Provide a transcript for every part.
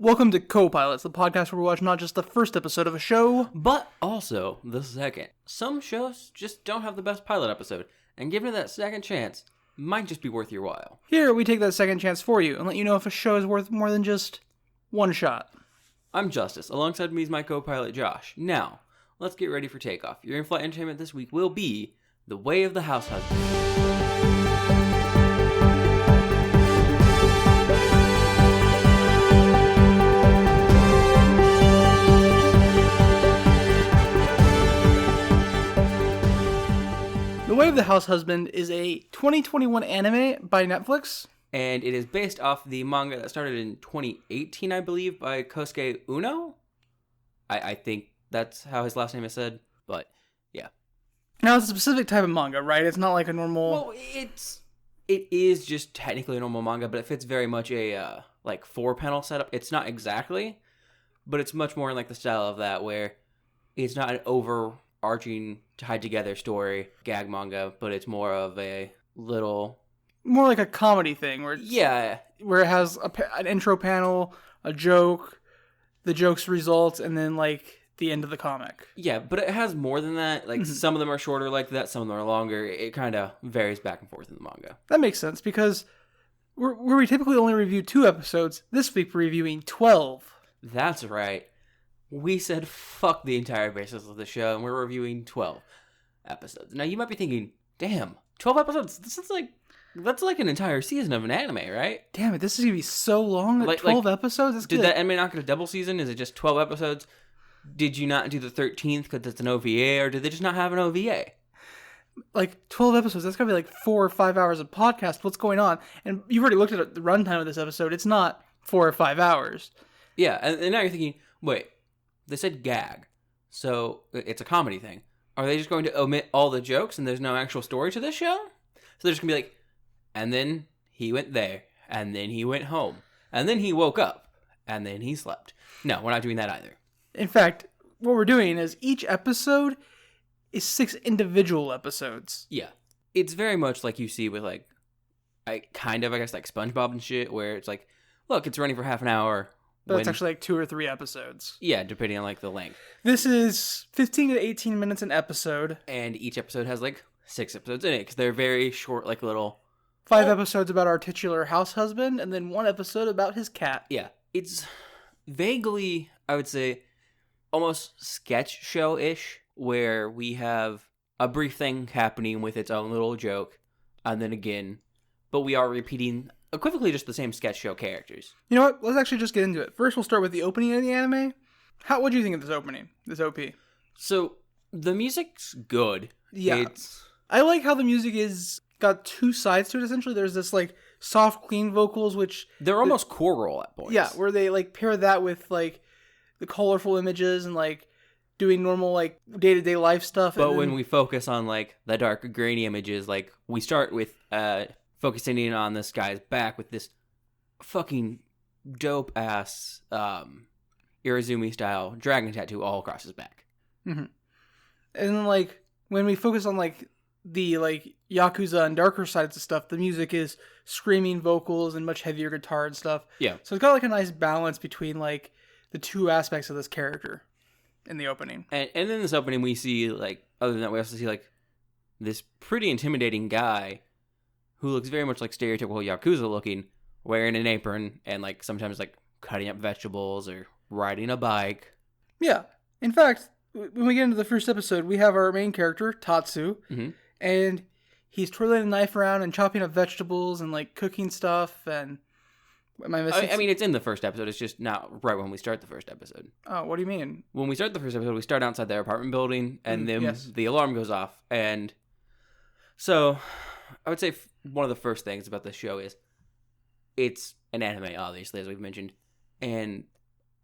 Welcome to Copilots, the podcast where we watch not just the first episode of a show, but also the second. Some shows just don't have the best pilot episode, and giving it that second chance might just be worth your while. Here, we take that second chance for you and let you know if a show is worth more than just one shot. I'm Justice. Alongside me is my co-pilot, Josh. Now, let's get ready for takeoff. Your in-flight entertainment this week will be The Way of the Househusband. The Way of the Househusband is a 2021 anime by Netflix. And it is based off the manga that started in 2018, I believe, by Kosuke Uno. I think that's how his last name is said, but yeah. Now, it's a specific type of manga, right? It's not like a normal... Well, it is just technically a normal manga, but it fits very much a, 4-panel setup. It's not exactly, but it's much more in, the style of that, where it's not an overarching, tied-together story, gag manga, but it's more of a little... More like a comedy thing, where where it has an intro panel, a joke, the joke's results, and then, the end of the comic. Yeah, but it has more than that. Some of them are shorter like that, some of them are longer. It kind of varies back and forth in the manga. That makes sense, because where we typically only review 2 episodes, this week we're reviewing 12. That's right. We said fuck the entire basis of the show, and we're reviewing 12 episodes. Now, you might be thinking, damn, 12 episodes? That's like an entire season of an anime, right? Damn it, this is going to be so long. 12 episodes? Did that anime not get a double season? Is it just 12 episodes? Did you not do the 13th because it's an OVA, or did they just not have an OVA? 12 episodes, that's going to be 4 or 5 hours of podcast. What's going on? And you've already looked at the runtime of this episode. It's not 4 or 5 hours. Yeah, and now you're thinking, wait, they said gag, so it's a comedy thing. Are they just going to omit all the jokes and there's no actual story to this show? So they're just going to be and then he went there, and then he went home, and then he woke up, and then he slept. No, we're not doing that either. In fact, what we're doing is each episode is 6 individual episodes. Yeah. It's very much like you see with, SpongeBob and shit, where it's look, it's running for half an hour. But it's actually 2 or 3 episodes. Yeah, depending on, the length. This is 15 to 18 minutes an episode. And each episode has, 6 episodes in it, because they're very short, little... 5 episodes about our titular house husband, and then 1 episode about his cat. Yeah. It's vaguely, I would say, almost sketch show-ish, where we have a brief thing happening with its own little joke, and then again, but we are repeating equivocally just the same sketch show characters. You know what? Let's actually just get into it. First, we'll start with the opening of the anime. What do you think of this opening, this OP? So, the music's good. Yeah. I like how the music is... got 2 sides to it, essentially. There's this, soft, clean vocals, which... They're almost choral at points. Yeah, where they, pair that with, the colorful images and, doing normal, day-to-day life stuff. But when we focus on, the dark, grainy images, we start with focusing in on this guy's back with this fucking dope-ass Irizumi-style dragon tattoo all across his back. Mm-hmm. And then, when we focus on, the Yakuza and darker sides of stuff, the music is screaming vocals and much heavier guitar and stuff. Yeah. So it's got a nice balance between the 2 aspects of this character in the opening. And in this opening we see other than that we also see this pretty intimidating guy who looks very much like stereotypical Yakuza looking, wearing an apron and sometimes cutting up vegetables or riding a bike. Yeah. In fact, when we get into the first episode, we have our main character, Tatsu. Mm-hmm. And he's twirling a knife around and chopping up vegetables and cooking stuff. And am I missing? I mean, it's in the first episode. It's just not right when we start the first episode. Oh, what do you mean? When we start the first episode, we start outside their apartment building, and then the alarm goes off. And so, I would say one of the first things about this show is it's an anime, obviously, as we've mentioned. And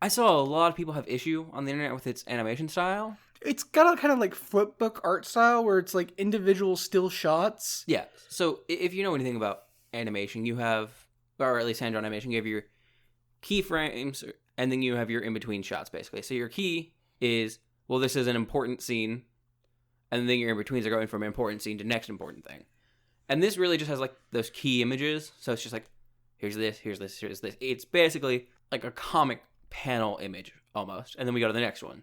I saw a lot of people have issue on the internet with its animation style. It's got a kind of flip book art style where it's individual still shots. Yeah. So if you know anything about animation, you have, or at least hand-drawn animation, you have your keyframes, and then you have your in-between shots, basically. So your key is, well, this is an important scene, and then your in-betweens are going from important scene to next important thing. And this really just has those key images. So it's just here's this, here's this, here's this. It's basically like a comic panel image almost, and then we go to the next one.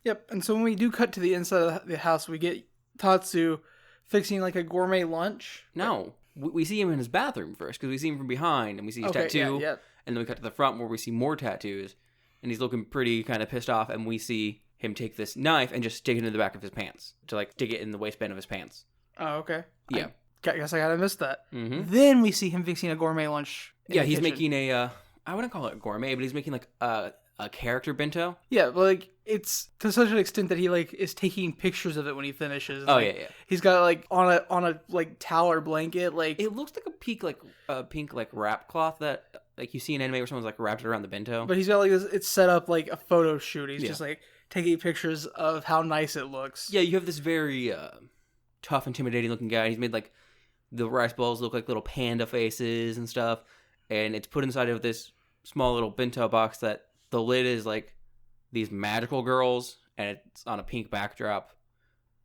Yep. And so when we do cut to the inside of the house, we get Tatsu fixing like a gourmet lunch. No, we see him in his bathroom first because we see him from behind and we see his tattoo, yeah. and then we cut to the front where we see more tattoos, and he's looking pretty kind of pissed off, and we see him take this knife and just stick it in the back of his pants to like stick it in the waistband of his pants. Oh, okay. Yeah. I guess I gotta miss that. Mm-hmm. Then we see him fixing a gourmet lunch. Yeah, he's making a, I wouldn't call it gourmet, but he's making like a character bento. Yeah, but like it's to such an extent that he like is taking pictures of it when he finishes. Oh, like, yeah. He's got it like on a like towel or blanket. Like It looks like a pink wrap cloth that like you see in anime where someone's like wrapped it around the bento. But he's got like this. It's set up like a photo shoot. He's just like taking pictures of how nice it looks. Yeah, you have this very tough, intimidating looking guy. He's made like the rice balls look like little panda faces and stuff, and it's put inside of this small little bento box that the lid is like these magical girls, and it's on a pink backdrop.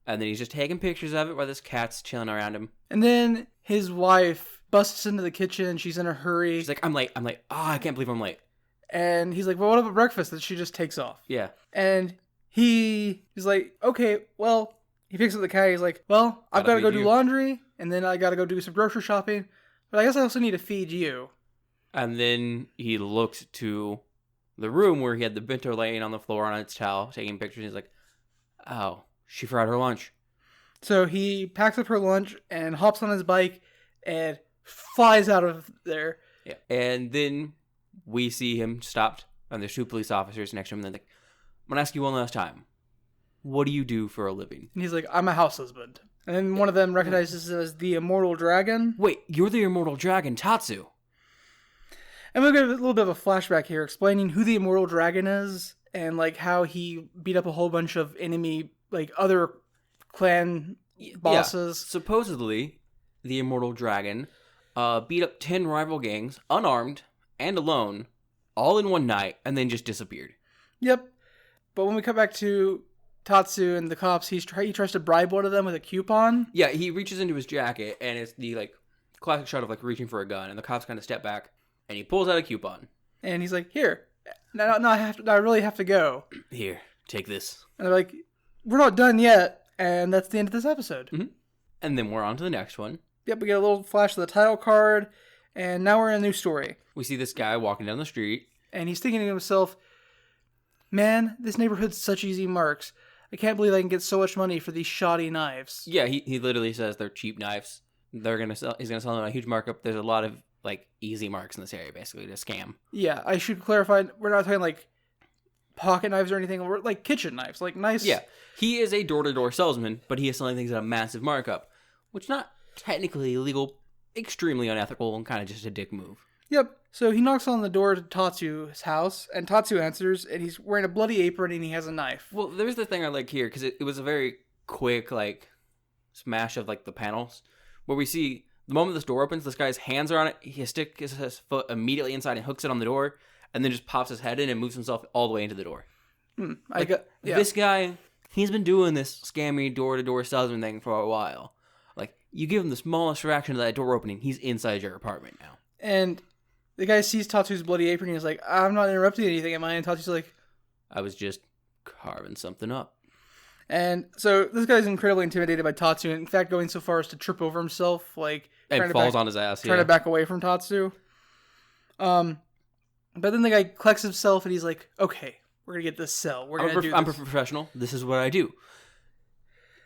And then he's just taking pictures of it while this cat's chilling around him. And then his wife busts into the kitchen. She's in a hurry. She's like, I'm late. Oh, I can't believe I'm late. And he's like, well, what about breakfast? And she just takes off. Yeah. And he's like, okay, well, he picks up the cat. He's like, well, I've got to go do laundry, and then I got to go do some grocery shopping. But I guess I also need to feed you. And then he looked to the room where he had the bento laying on the floor on its towel, taking pictures. He's like, oh, she forgot her lunch. So he packs up her lunch and hops on his bike and flies out of there. Yeah. And then we see him stopped, and there's 2 police officers next to him. And they're like, I'm going to ask you one last time. What do you do for a living? And he's like, I'm a house husband. And then one of them recognizes him as the immortal dragon. Wait, you're the immortal dragon, Tatsu. And we'll get a little bit of a flashback here explaining who the immortal dragon is and like how he beat up a whole bunch of enemy, like other clan bosses. Yeah. Supposedly, the immortal dragon beat up 10 rival gangs, unarmed and alone, all in one night, and then just disappeared. Yep. But when we come back to Tatsu and the cops, he tries to bribe one of them with a coupon. Yeah, he reaches into his jacket, and it's the like classic shot of like reaching for a gun, and the cops kind of step back, and he pulls out a coupon. And he's like, "Here, no, I really have to go. Here, take this." And they're like, "We're not done yet," and that's the end of this episode. Mm-hmm. And then we're on to the next one. Yep, we get a little flash of the title card, and now we're in a new story. We see this guy walking down the street, and he's thinking to himself, "Man, this neighborhood's such easy marks. I can't believe I can get so much money for these shoddy knives." Yeah, he literally says they're cheap knives. He's gonna sell them at a huge markup. There's a lot of like easy marks in this area, basically, to scam. Yeah, I should clarify. We're not talking like pocket knives or anything. We're like kitchen knives, like nice. Yeah, he is a door-to-door salesman, but he is selling things at a massive markup, which not technically illegal, extremely unethical, and kind of just a dick move. Yep. So he knocks on the door to Tatsu's house, and Tatsu answers, and he's wearing a bloody apron, and he has a knife. Well, there's the thing I like here, because it was a very quick, like, smash of, like, the panels, where we see, the moment this door opens, this guy's hands are on it, he sticks his foot immediately inside and hooks it on the door, and then just pops his head in and moves himself all the way into the door. This guy, he's been doing this scammy door-to-door salesman thing for a while. Like, you give him the smallest fraction of that door opening, he's inside your apartment now. And the guy sees Tatsu's bloody apron and he's like, I'm not interrupting anything, am I? And Tatsu's like, I was just carving something up. And so this guy's incredibly intimidated by Tatsu, in fact going so far as to trip over himself, like and falls on his ass, trying to back away from Tatsu. But then the guy collects himself and he's like, okay, we're gonna get this cell. I'm a professional. This is what I do.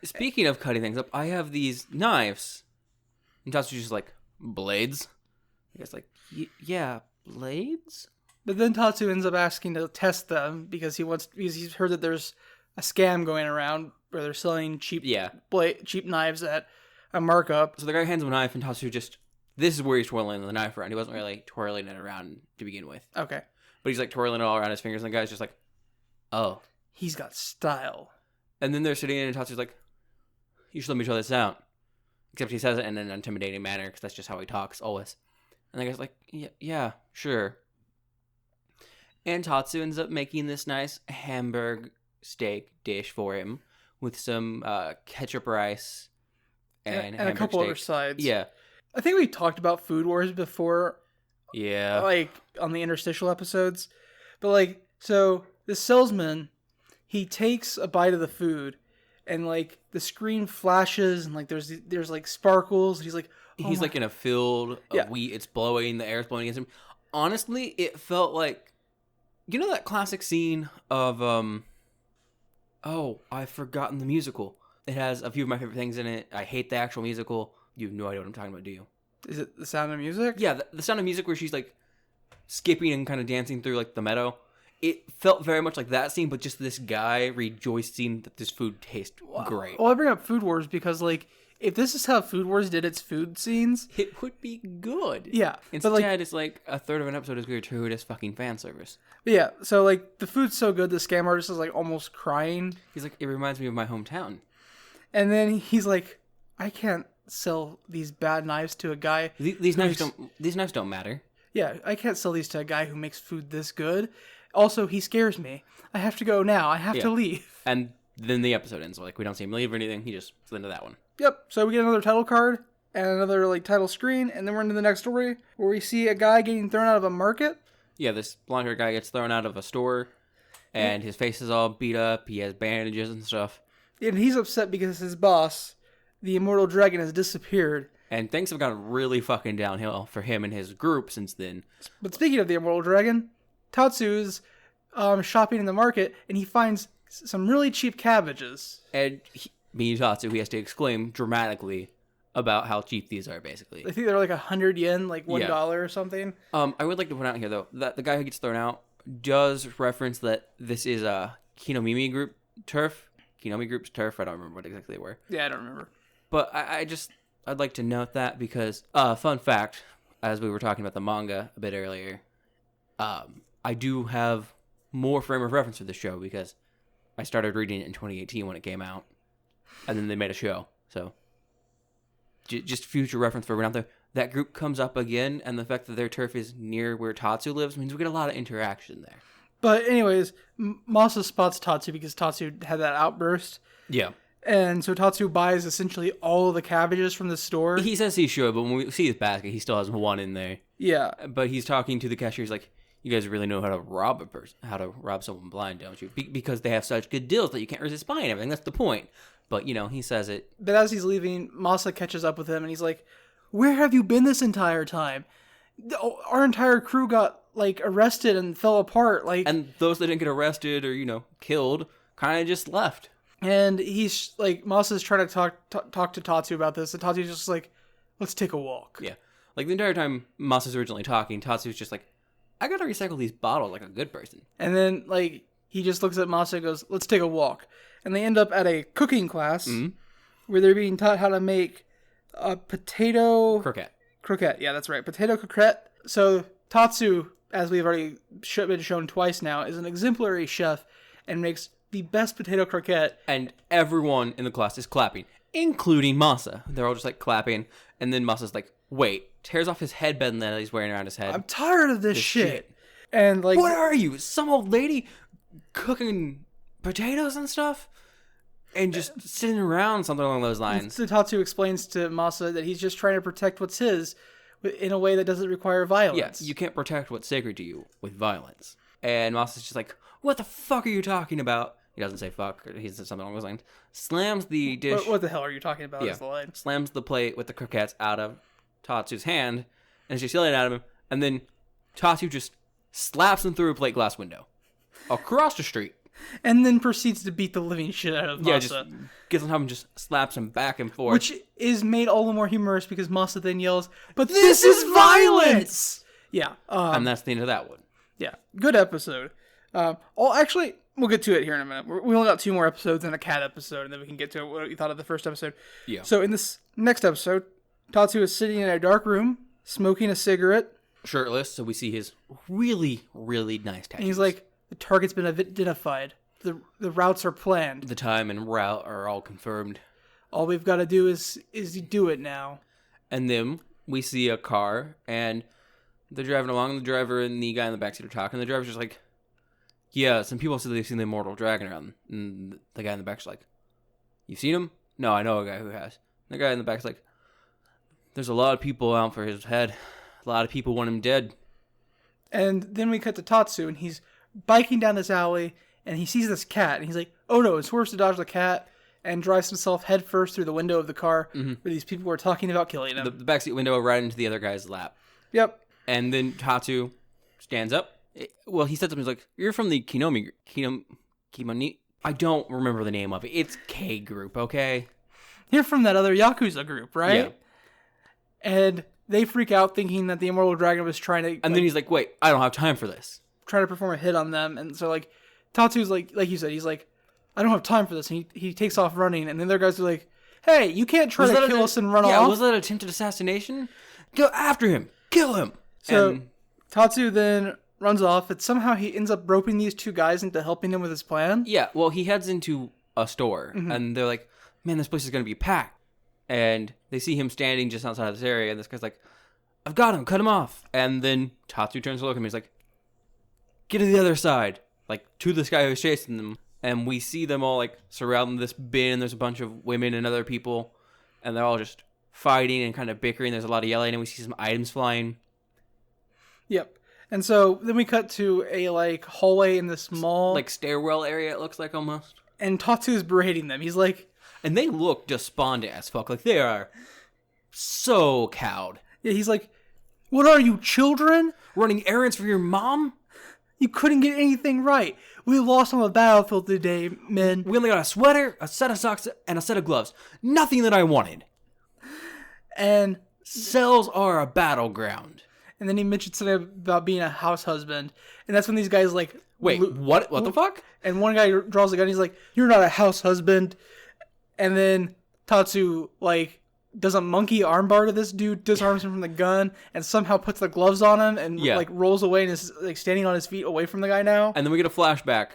Speaking of cutting things up, I have these knives. And Tatsu's just like, blades? I guess like, yeah, blades? But then Tatsu ends up asking to test them because he's heard that there's a scam going around where they're selling cheap knives at a markup. So the guy hands him a knife, and Tatsu this is where he's twirling the knife around. He wasn't really twirling it around to begin with. Okay. But he's like twirling it all around his fingers, and the guy's just like, oh. He's got style. And then they're sitting in, and Tatsu's like, you should let me try this out. Except he says it in an intimidating manner, because that's just how he talks, always. And the guy's like, yeah, sure. And Tatsu ends up making this nice hamburg steak dish for him with some ketchup rice and a couple steak. other sides. Yeah. I think we talked about Food Wars before. Yeah. Like on the interstitial episodes. But like, so the salesman, he takes a bite of the food, and like the screen flashes, and like there's like sparkles. And he's like, oh He's my. like in a field Yeah. of wheat. It's blowing. The air's blowing against him. Honestly, it felt like, you know that classic scene of oh, I've forgotten the musical. It has a few of my favorite things in it. I hate the actual musical. You have no idea what I'm talking about, do you? Is it The Sound of Music? Yeah, the Sound of Music where she's like skipping and kind of dancing through like the meadow. It felt very much like that scene, but just this guy rejoicing that this food tastes great. Well, I bring up Food Wars because like if this is how Food Wars did its food scenes, It would be good. yeah. Instead, but like, it's like a third of an episode is gratuitous fucking fan service. yeah. So like the food's so good, the scam artist is like almost crying, He's like, it reminds me of my hometown. and then he's like, I can't sell these bad knives to a guy. These knives don't matter. Yeah, I can't sell these to a guy who makes food this good. Also, he scares me. I have to go now. I have to leave. And then the episode ends. Like, we don't see him leave or anything. He just is into that one. Yep. So we get another title card and another like title screen, and then we're into the next story where we see a guy getting thrown out of a market. Yeah, this blonde-haired guy gets thrown out of a store, and his face is all beat up. He has bandages and stuff. And he's upset because his boss, the immortal dragon, has disappeared. And things have gone really fucking downhill for him and his group since then. But speaking of the immortal dragon, Tatsu's shopping in the market, and he finds some really cheap cabbages. And being Tatsu, he has to exclaim dramatically about how cheap these are, basically. I think they're like 100 yen, like $1 Yeah. or something. I would like to point out here, though, that the guy who gets thrown out does reference that this is a Kinomimi group turf. Kinomi group's turf. I don't remember what exactly they were. Yeah, I don't remember. But I'd like to note that because, fun fact, as we were talking about the manga a bit earlier, I do have more frame of reference for this show because I started reading it in 2018 when it came out, and then they made a show. So, just future reference for everyone out there. That group comes up again, and the fact that their turf is near where Tatsu lives means we get a lot of interaction there. But anyways, Masa spots Tatsu because Tatsu had that outburst. Yeah. And so Tatsu buys essentially all of the cabbages from the store. He says he should, but when we see his basket, he still has one in there. Yeah. But he's talking to the cashier. He's like, you guys really know how to rob a person, how to rob someone blind, don't you? Because they have such good deals that you can't resist buying everything. That's the point. But, he says it. But as he's leaving, Masa catches up with him and he's like, where have you been this entire time? Our entire crew got, like, arrested and fell apart. Like, and those that didn't get arrested or, killed kind of just left. And he's, like, Masa's trying to talk to Tatsu about this. And Tatsu's just like, let's take a walk. Yeah. Like, the entire time Masa's originally talking, Tatsu's just like, I gotta recycle these bottles like a good person. And then, like, he just looks at Masa and goes, let's take a walk. And they end up at a cooking class where they're being taught how to make a potato... Croquette. Yeah, that's right. Potato croquette. So Tatsu, as we've already been shown twice now, is an exemplary chef and makes the best potato croquette. And everyone in the class is clapping, including Masa. They're all just, like, clapping. And then Masa's like, wait, tears off his headband that he's wearing around his head. I'm tired of this shit. And, like... What are you? Some old lady cooking potatoes and stuff? And just sitting around, something along those lines. So Tatsu explains to Masa that he's just trying to protect what's his in a way that doesn't require violence. Yeah, you can't protect what's sacred to you with violence. And Masa's just like, what the fuck are you talking about? He doesn't say fuck. He says something along those lines. Slams the dish. What the hell are you talking about is the line. Slams the plate with the croquettes out of Tatsu's hand. And she's yelling at him. And then Tatsu just slaps him through a plate glass window. Across the street. And then proceeds to beat the living shit out of Masa. Yeah, just gets on top and just slaps him back and forth. Which is made all the more humorous because Masa then yells, but this is violence! Yeah. And that's the end of that one. Yeah. Good episode. Actually, we'll get to it here in a minute. We only got 2 more episodes and a cat episode, and then we can get to what you thought of the first episode. Yeah. So in this next episode, Tatsu is sitting in a dark room, smoking a cigarette. Shirtless, so we see his really, really nice tattoos. And he's like, the target's been identified. The routes are planned. The time and route are all confirmed. All we've got to do is do it now. And then we see a car, and they're driving along. The driver and the guy in the backseat are talking. The driver's just like, yeah, some people said they've seen the immortal dragon around. And the guy in the back's like, you've seen him? No, I know a guy who has. The guy in the back's like, there's a lot of people out for his head. A lot of people want him dead. And then we cut to Tatsu, and he's biking down this alley, and he sees this cat, and he's like, oh no, and swerves to dodge the cat, and drives himself headfirst through the window of the car where these people were talking about killing him. The backseat window right into the other guy's lap. Yep. And then Tatsu stands up. Well, he said something like, you're from the Kimoni. I don't remember the name of it. It's K group, okay? You're from that other Yakuza group, right? Yeah. And they freak out thinking that the Immortal Dragon was trying to... And then he's like, wait, I don't have time for this. Trying to perform a hit on them. And so, like, Tatsu's like you said, he's like, I don't have time for this. And he takes off running. And then the other guys are like, hey, you can't try to kill us and run off. Yeah, was that attempted assassination? Go after him. Kill him. So Tatsu then runs off, but somehow he ends up roping these two guys into helping him with his plan. Yeah, well, he heads into a store, and they're like, man, this place is going to be packed. And they see him standing just outside of this area, and this guy's like, I've got him, cut him off. And then Tatsu turns to look at him, he's like, get to the other side, like, to this guy who's chasing them. And we see them all, like, surrounding this bin. There's a bunch of women and other people, and they're all just fighting and kind of bickering. There's a lot of yelling, and we see some items flying. Yep. And so then we cut to a like hallway in this mall, like stairwell area. It looks like almost. And Tatsu's berating them. He's like, and they look despondent as fuck. Like they are so cowed. Yeah, he's like, what are you, children? Running errands for your mom? You couldn't get anything right. We lost on the battlefield today, men. We only got a sweater, a set of socks, and a set of gloves. Nothing that I wanted. And cells are a battleground. And then he mentioned something about being a house husband. And that's when these guys like... Wait, what? What the fuck? And one guy draws a gun. He's like, you're not a house husband. And then Tatsu, like, does a monkey armbar to this dude, disarms him from the gun, and somehow puts the gloves on him and, like, rolls away and is, like, standing on his feet away from the guy now. And then we get a flashback.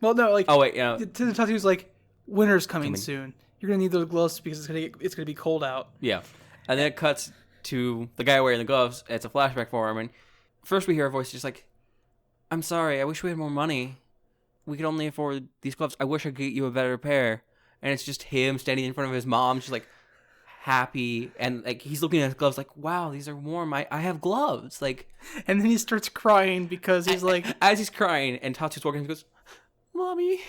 Well, no, like... Oh, wait, yeah. Tatsu's like, winter's coming soon. You're going to need those gloves because it's gonna be cold out. Yeah. And then it cuts to the guy wearing the gloves. It's a flashback for him, and first we hear a voice just like, I'm sorry, I wish we had more money. We could only afford these gloves. I wish I could get you a better pair. And it's just him standing in front of his mom, just like happy, and like he's looking at his gloves like, wow, these are warm. I have gloves. Like, and then he starts crying because he's like, as he's crying, and Tatsu's walking, he goes, Mommy.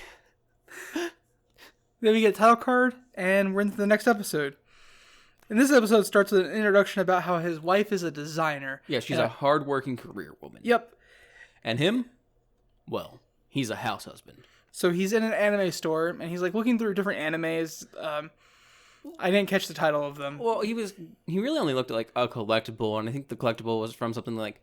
Then we get a title card, and we're into the next episode. And this episode starts with an introduction about how his wife is a designer. Yeah, she's a hardworking career woman. Yep. And him? Well, he's a house husband. So he's in an anime store, and he's like looking through different animes. I didn't catch the title of them. Well, he really only looked at like a collectible, and I think the collectible was from something like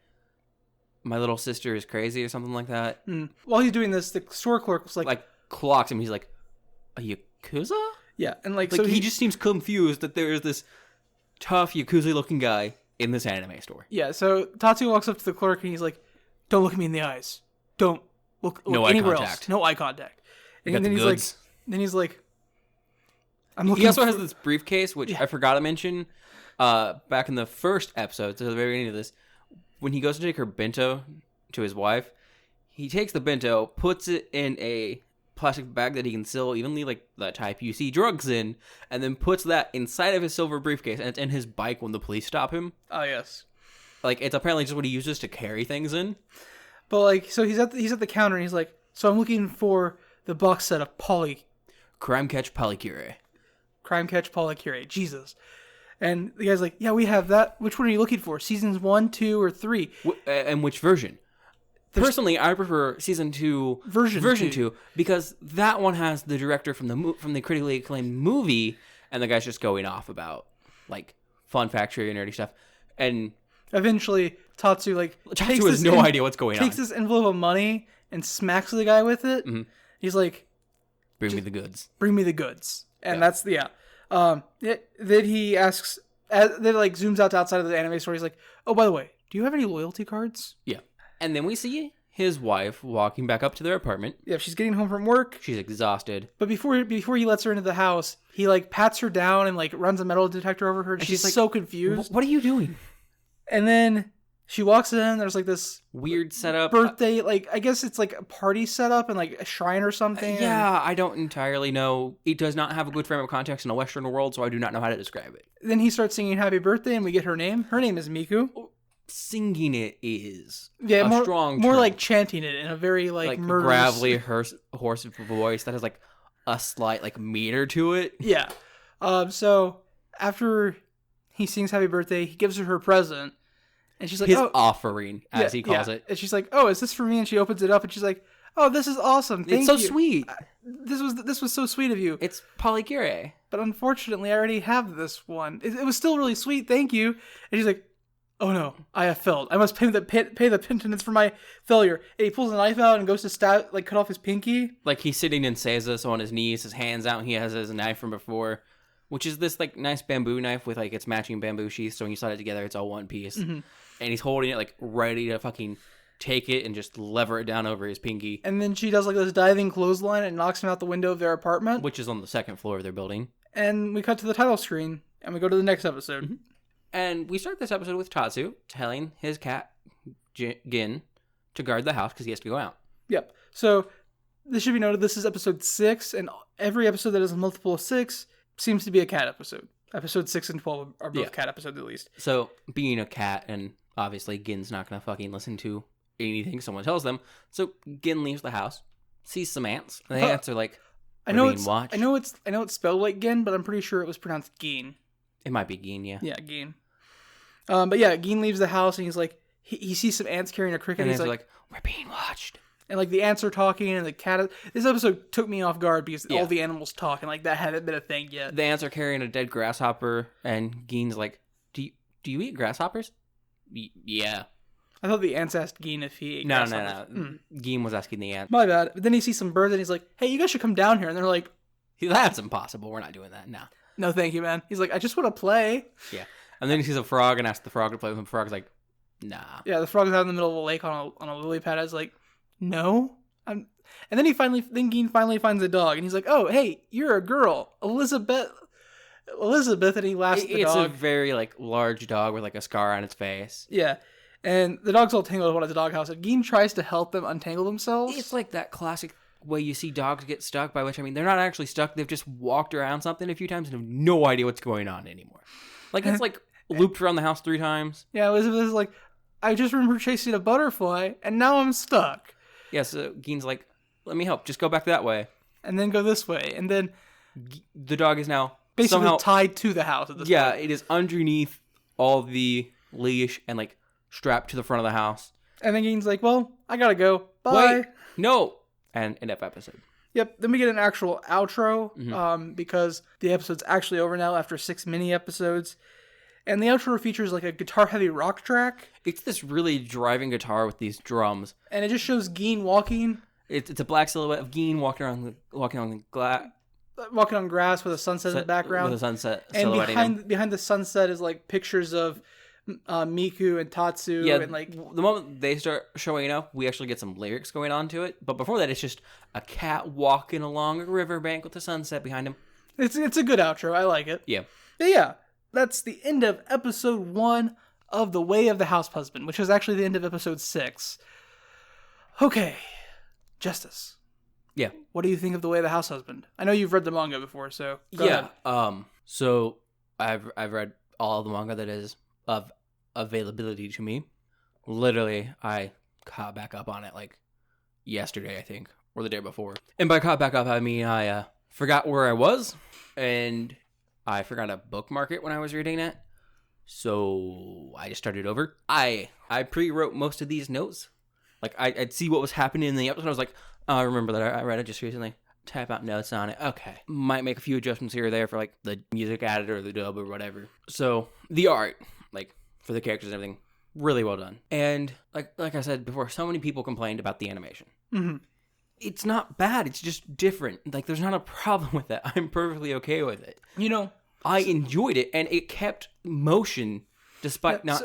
My Little Sister is Crazy or something like that. While he's doing this, the store clerk was like clocks him. He's like, a Yakuza? Yeah, and like so he just seems confused that there's this tough Yakuza-looking guy in this anime store. Yeah, so Tatsu walks up to the clerk and he's like, "Don't look at me in the eyes. Don't look anywhere else. No eye contact." And then he's like, "I'm looking." He also has this briefcase, which I forgot to mention back in the first episode, so the very beginning of this, when he goes to take her bento to his wife, he takes the bento, puts it in a plastic bag that he can seal evenly, like the type you see drugs in, and then puts that inside of his silver briefcase, and it's in his bike when the police stop him. Oh, yes. Like, it's apparently just what he uses to carry things in. But, like, so he's at the counter, and he's like, so I'm looking for the box set of Crime Catch Polycure. Crime Catch Polycure. Jesus. And the guy's like, yeah, we have that. Which one are you looking for? Seasons 1, 2, or 3? And which version? Personally, I prefer season 2, version 2, because that one has the director from the critically acclaimed movie, and the guy's just going off about like fun fact, trivia, nerdy stuff, and eventually Tatsu has no idea what's going on. Takes this envelope of money and smacks the guy with it. Mm-hmm. He's like, "Bring me the goods. Bring me the goods." And that's then he asks, then like zooms out to outside of the anime store. He's like, "Oh, by the way, do you have any loyalty cards?" Yeah. And then we see his wife walking back up to their apartment. Yeah, she's getting home from work. She's exhausted. But before he lets her into the house, he like pats her down and like runs a metal detector over her. And she's like, so confused. What are you doing? And then she walks in. There's like this weird setup. Birthday, like I guess it's like a party setup and like a shrine or something. Yeah, I don't entirely know. It does not have a good frame of context in a Western world, so I do not know how to describe it. Then he starts singing Happy Birthday and we get her name. Her name is Miku. singing it is more term. like chanting it in a very like murderous... gravelly hoarse voice that has like a slight like meter to it. Yeah. So after he sings Happy Birthday, he gives her present, and she's like, his offering, as he calls it. And she's like, oh, is this for me? And she opens it up, and she's like, oh, this is awesome. Thank you. It's so sweet. This was so sweet of you. It's polycure. But unfortunately, I already have this one. It was still really sweet. Thank you. And she's like, oh no, I have failed. I must pay the penitence for my failure. And he pulls a knife out and goes to cut off his pinky. Like he's sitting in Seiza, on his knees, his hands out, and he has his knife from before, which is this like nice bamboo knife with like its matching bamboo sheath. So when you slide it together, it's all one piece. Mm-hmm. And he's holding it like ready to fucking take it and just lever it down over his pinky. And then she does like this diving clothesline and knocks him out the window of their apartment, which is on the second floor of their building. And we cut to the title screen and we go to the next episode. Mm-hmm. And we start this episode with Tatsu telling his cat Gin to guard the house because he has to go out. Yep. So this should be noted, this is episode 6, and every episode that is a multiple of 6 seems to be a cat episode. Episode 6 and 12 are both cat episodes at least. So being a cat, and obviously Gin's not going to fucking listen to anything someone tells them. So Gin leaves the house, sees some ants, and the ants are like, I know it's spelled like Gin, but I'm pretty sure it was pronounced Geen. It might be Geen, yeah. Yeah, Geen. But yeah, Geen leaves the house and he's like, he sees some ants carrying a cricket. And he's like, we're being watched. And like the ants are talking and the cat. This episode took me off guard because all the animals talk and like that hadn't been a thing yet. The ants are carrying a dead grasshopper and Geen's like, do you eat grasshoppers? Yeah. I thought the ants asked Geen if he ate grasshoppers. No. Geen was asking the ants. My bad. But then he sees some birds and he's like, hey, you guys should come down here. And they're like, that's impossible. We're not doing that. No. No, thank you, man. He's like, I just want to play. Yeah. And then he sees a frog and asks the frog to play with him. The frog's like, nah. Yeah, the frog's out in the middle of a lake on a lily pad. I was like, no. And then Geen finally finds a dog, and he's like, oh, hey, you're a girl, Elizabeth, and he laughs at the dog. It's a very like large dog with like a scar on its face. Yeah, and the dog's all tangled up at the doghouse, and Geen tries to help them untangle themselves. It's like that classic way you see dogs get stuck, by which I mean they're not actually stuck; they've just walked around something a few times and have no idea what's going on anymore. Like it's like looped around the house 3 times. Yeah, Elizabeth is like, I just remember chasing a butterfly, and now I'm stuck. Yeah, so Geen's like, let me help. Just go back that way. And then go this way. And then the dog is now basically somehow tied to the house at this point. It is underneath all the leash and like strapped to the front of the house. And then Geen's like, well, I gotta go. Bye. Wait, no. And end up episode. Yep. Then we get an actual outro because the episode's actually over now after 6 mini episodes. And the outro features like a guitar-heavy rock track. It's this really driving guitar with these drums. And it just shows Geen walking. It's a black silhouette of Geen walking on grass with a sunset in the background. With a sunset silhouetting him. And behind the sunset is like pictures of Miku and Tatsu. Yeah, and like the moment they start showing up, we actually get some lyrics going on to it. But before that, it's just a cat walking along a riverbank with the sunset behind him. It's a good outro. I like it. Yeah. But yeah. That's the end of episode 1 of The Way of the Househusband, which is actually the end of episode 6. Okay. Justice. Yeah. What do you think of The Way of the Househusband? I know you've read the manga before, so go ahead. So I've read all of the manga that is of availability to me. Literally, I caught back up on it like yesterday, I think, or the day before. And by caught back up, I mean I forgot where I was, and I forgot to bookmark it when I was reading it, so I just started over. I pre-wrote most of these notes. Like, I'd see what was happening in the episode. I was like, oh, I remember that I read it just recently. Type out notes on it. Okay. Might make a few adjustments here or there for, like, the music added or the dub or whatever. So, the art, like, for the characters and everything, really well done. And, like I said before, so many people complained about the animation. Mm-hmm. It's not bad. It's just different. Like, there's not a problem with it. I'm perfectly okay with it. You know, I enjoyed it, and it kept motion despite not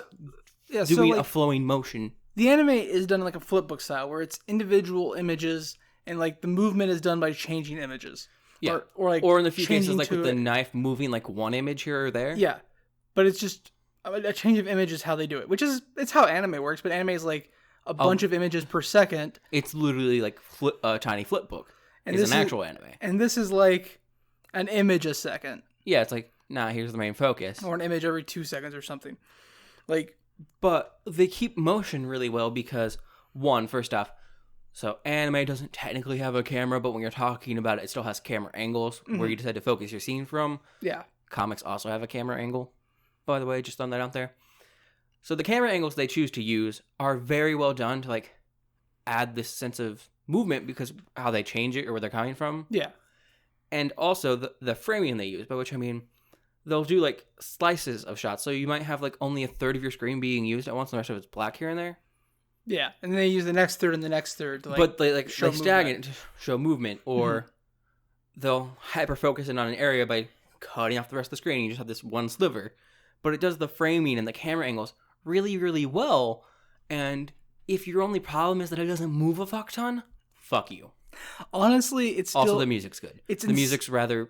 doing a flowing motion. The anime is done in like a flipbook style, where it's individual images, and like the movement is done by changing images. Yeah, or in the few cases, like with the knife moving like one image here or there. Yeah, but it's just a change of image is how they do it, which is it's how anime works. But anime is like a bunch of images per second. It's literally like a tiny flip book. And it's an actual anime. And this is like an image a second. Yeah, it's like, here's the main focus. Or an image every 2 seconds or something. Like, But they keep motion really well because, first off, so anime doesn't technically have a camera, but when you're talking about it, it still has camera angles where you decide to focus your scene from. Yeah. Comics also have a camera angle, by the way, just throwing that out there. So the camera angles they choose to use are very well done to like add this sense of movement because how they change it or where they're coming from. Yeah. And also the framing they use, by which I mean they'll do like slices of shots. So you might have like only a third of your screen being used at once and the rest of it's black here and there. Yeah, and then they use the next third and the next third to but they stag it to show movement, or they'll hyper focus in on an area by cutting off the rest of the screen and you just have this one sliver. But it does the framing and the camera angles really, really well. And if your only problem is that it doesn't move a fuck ton, fuck you. Honestly, it's still... Also, the music's good. The music's rather... It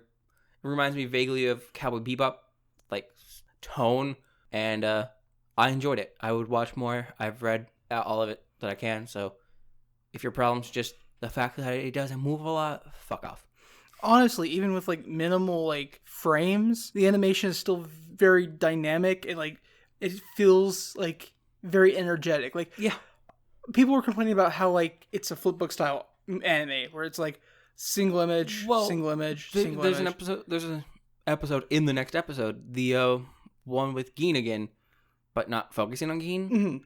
reminds me vaguely of Cowboy Bebop, like, tone. And I enjoyed it. I would watch more. I've read all of it that I can. So if your problem's just the fact that it doesn't move a lot, fuck off. Honestly, even with like minimal like frames, the animation is still very dynamic and like it feels like very energetic. Like, yeah, people were complaining about how like it's a flipbook style anime where it's like single image, single image, single image. There's an episode in the next episode, the one with Geen again, but not focusing on Geen. Mm-hmm.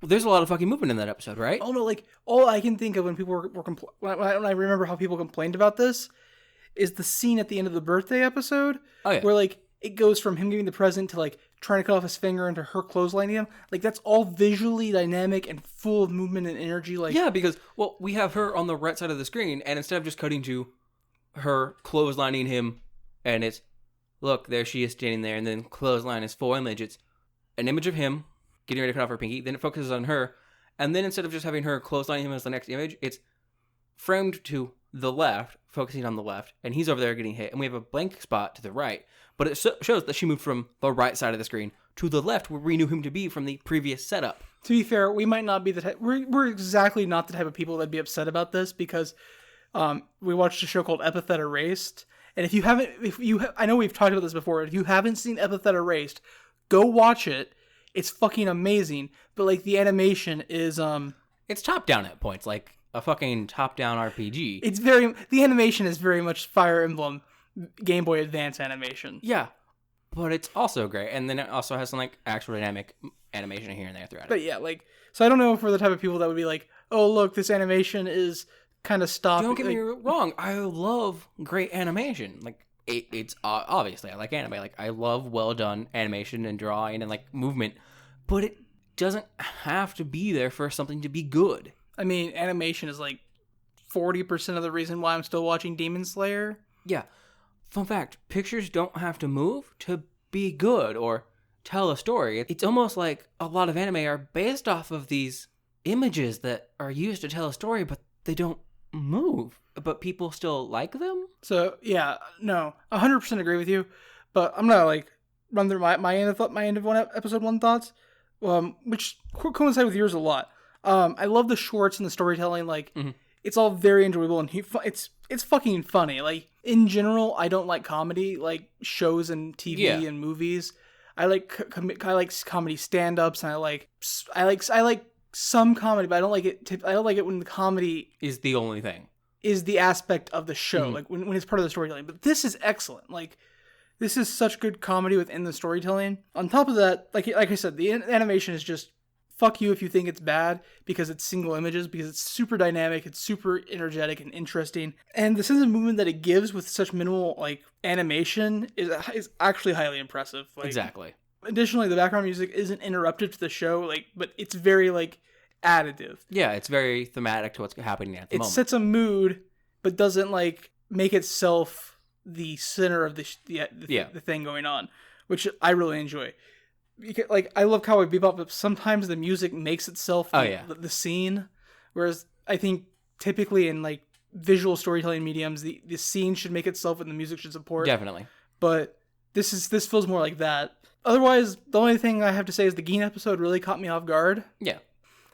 There's a lot of fucking movement in that episode, right? Oh no, like all I can think of when people were when I remember how people complained about this is the scene at the end of the birthday episode where like it goes from him giving the present to like trying to cut off his finger into her clotheslining him. Like that's all visually dynamic and full of movement and energy. Like, yeah, because we have her on the right side of the screen, and instead of just cutting to her clotheslining him, and it's look, there she is standing there, and then clothesline is full image. It's an image of him getting ready to cut off her pinky, then it focuses on her, and then instead of just having her clotheslining him as the next image, it's framed to the left, focusing on the left, and he's over there getting hit, and we have a blank spot to the right, but it shows that she moved from the right side of the screen to the left where we knew him to be from the previous setup. To be fair, we might not be the type, we're exactly not the type of people that'd be upset about this, because we watched a show called Epithet Erased, and I know we've talked about this before, if you haven't seen Epithet Erased, go watch it. It's fucking amazing, but like the animation is it's top down at points, like a fucking top down RPG. The animation is very much Fire Emblem Game Boy Advance animation. Yeah, but it's also great, and then it also has some like actual dynamic animation here and there throughout it. But yeah, like, so I don't know if we're the type of people that would be like, oh look, this animation is kind of stopped. Don't get me wrong, I love great animation. Like, it's obviously I like anime. Like, I love well done animation and drawing and like movement, but it doesn't have to be there for something to be good. I mean, animation is like 40% of the reason why I'm still watching Demon Slayer. Yeah. Fun fact, pictures don't have to move to be good or tell a story. It's almost like a lot of anime are based off of these images that are used to tell a story, but they don't move. But people still like them? So, yeah, no, 100% agree with you. But I'm going to like run through my end of episode 1 thoughts, which coincide with yours a lot. I love the shorts and the storytelling. Like, it's all very enjoyable and it's fucking funny. Like, in general, I don't like comedy, like shows and TV and movies. I like comedy stand-ups, and I like some comedy, but I don't like it. I don't like it when the comedy is the only thing. Is the aspect of the show, like when it's part of the storytelling. But this is excellent. Like, this is such good comedy within the storytelling. On top of that, like I said, the animation is just fuck you if you think it's bad because it's single images, because it's super dynamic, it's super energetic and interesting. And the sense of movement that it gives with such minimal like animation is actually highly impressive. Like, exactly. Additionally, the background music isn't interrupted to the show, like, but it's very like additive. Yeah, it's very thematic to what's happening at the moment. It sets a mood, but doesn't like make itself the center of the thing going on, which I really enjoy. Because, like, I love Cowboy Bebop, but sometimes the music makes itself the scene, whereas I think typically in like visual storytelling mediums, the scene should make itself and the music should support. Definitely. But this feels more like that. Otherwise, the only thing I have to say is the Geen episode really caught me off guard. Yeah.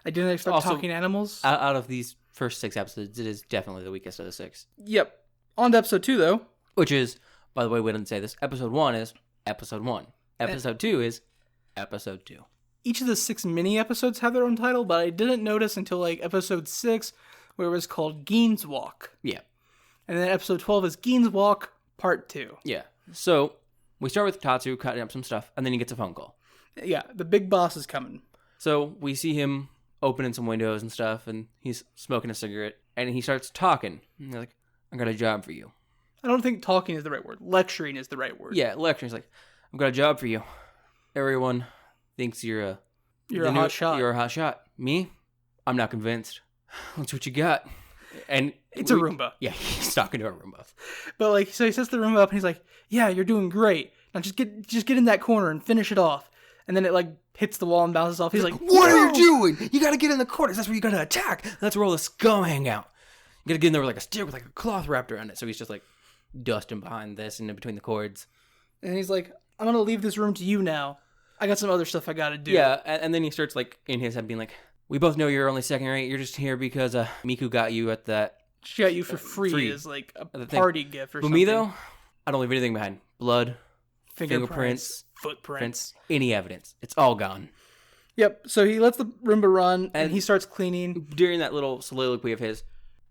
I didn't expect also, talking animals. Out of these first 6 episodes, it is definitely the weakest of the 6. Yep. On to episode 2, though. Which is, by the way, we didn't say this, episode 1 is episode 1. Episode 2 is episode 2. each of the 6 mini episodes have their own title, but I didn't notice until like episode 6 where it was called Gein's Walk. Yeah. And then episode 12 is Gein's Walk Part 2. Yeah. So we start with Tatsu cutting up some stuff, and then he gets a phone call. Yeah, the big boss is coming. So we see him opening some windows and stuff, and he's smoking a cigarette, and he starts talking. And he's like, I got a job for you. I don't think talking is the right word. Lecturing is the right word. Yeah, lecturing. He's like, I've got a job for you. Everyone thinks you're a hot shot. You're a hot shot. Me? I'm not convinced. That's what you got. And it's a Roomba. Yeah, he's talking to a Roomba. But like, so he sets the Roomba up and he's like, yeah, you're doing great. Now just get in that corner and finish it off. And then it like hits the wall and bounces off. He's like, what are you doing? You gotta get in the corners. That's where you gotta attack. That's where all the scum hang out. You gotta get in there with like a stick with like a cloth wrapped around it. So he's just like dusting behind this and in between the cords. And he's like, I'm gonna leave this room to you now. I got some other stuff I gotta do. Yeah, and then he starts like in his head being like, we both know you're only second rate. You're just here because Miku got you at that. She got you for free as like a party gift or something. But me though, I don't leave anything behind. Blood, fingerprints, footprints, any evidence. It's all gone. Yep. So he lets the Roomba run and he starts cleaning. During that little soliloquy of his,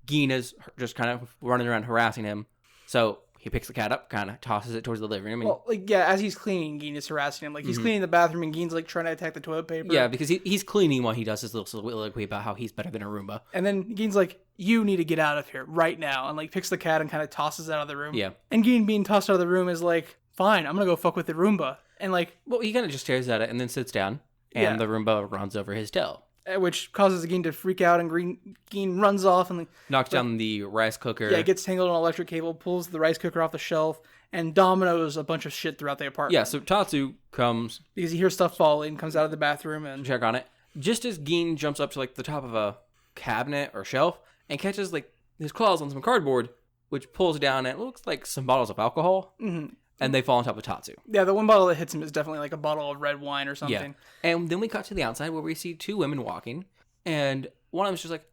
Gina's just kind of running around harassing him. So he picks the cat up, kind of tosses it towards the living room. Well, like, yeah, as he's cleaning, Gin is harassing him. Like, he's cleaning the bathroom, and Gin's, like, trying to attack the toilet paper. Yeah, because he's cleaning while he does his little soliloquy about how he's better than a Roomba. And then Gin's like, you need to get out of here right now. And, like, picks the cat and kind of tosses it out of the room. Yeah. And Gin being tossed out of the room is like, fine, I'm going to go fuck with the Roomba. And, like... Well, he kind of just stares at it and then sits down, and the Roomba runs over his tail. Which causes Gin to freak out, and Gin runs off and knocks down the rice cooker. Yeah, gets tangled on an electric cable, pulls the rice cooker off the shelf, and dominoes a bunch of shit throughout the apartment. Yeah, so Tatsu comes because he hears stuff falling, comes out of the bathroom and check on it. Just as Gin jumps up to like the top of a cabinet or shelf and catches like his claws on some cardboard, which pulls down and it looks like some bottles of alcohol. Mm-hmm. And they fall on top of Tatsu. Yeah, the one bottle that hits him is definitely like a bottle of red wine or something. Yeah. And then we cut to the outside where we see two women walking. And one of them's just like,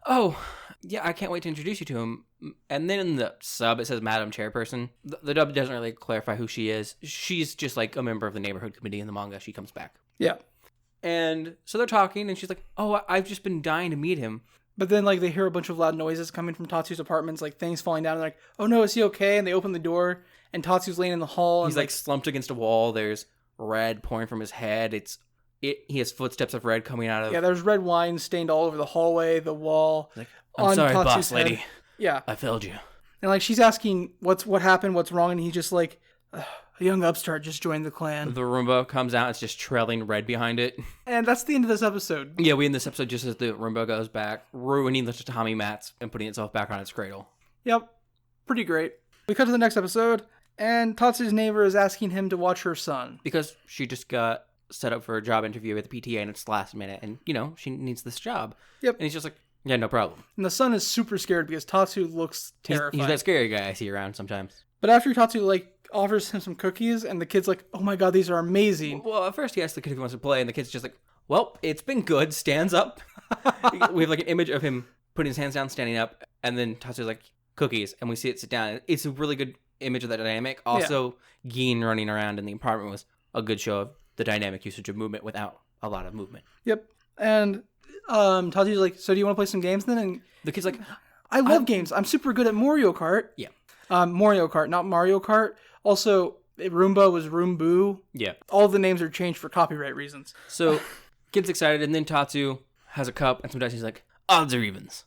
oh, yeah, I can't wait to introduce you to him. And then in the sub, it says Madam Chairperson. The dub doesn't really clarify who she is. She's just like a member of the neighborhood committee in the manga. She comes back. Yeah. And so they're talking, and she's like, oh, I've just been dying to meet him. But then, like, they hear a bunch of loud noises coming from Tatsu's apartments, like things falling down. And they're like, oh no, is he okay? And they open the door, and Tatsu's laying in the hall. He's like slumped against a wall. There's red pouring from his head. He has footsteps of red coming out of... Yeah, there's red wine stained all over the hallway, the wall. Like, I'm sorry, Tatsu's boss lady. Head. Yeah. I failed you. And, like, she's asking what happened, what's wrong, and he's just like, a young upstart just joined the clan. The Roomba comes out, it's just trailing red behind it. And that's the end of this episode. Yeah, we end this episode just as the Roomba goes back, ruining the tatami mats and putting itself back on its cradle. Yep. Pretty great. We cut to the next episode, and Tatsu's neighbor is asking him to watch her son. Because she just got set up for a job interview at the PTA and it's last minute, and, you know, she needs this job. Yep. And he's just like, yeah, no problem. And the son is super scared because Tatsu looks terrified. He's that scary guy I see around sometimes. But after Tatsu, like, offers him some cookies, and the kid's like, oh my god, these are amazing. Well, at first he asks the kid if he wants to play, and the kid's just like, well, it's been good, stands up. We have, like, an image of him putting his hands down, standing up, and then Tatsu's like, cookies, and we see it sit down. It's a really good image of that dynamic. Also, Gin running around in the apartment was a good show of the dynamic usage of movement without a lot of movement. Yep. And Tatsu's like, so do you want to play some games then? And the kid's like, I love games. I'm super good at Mario Kart. Yeah. Mario Kart, not Mario Kart. Also, Roomba was Roomboo. Yeah. All the names are changed for copyright reasons. So, kid's excited, and then Tatsu has a cup, and sometimes he's like, odds or evens.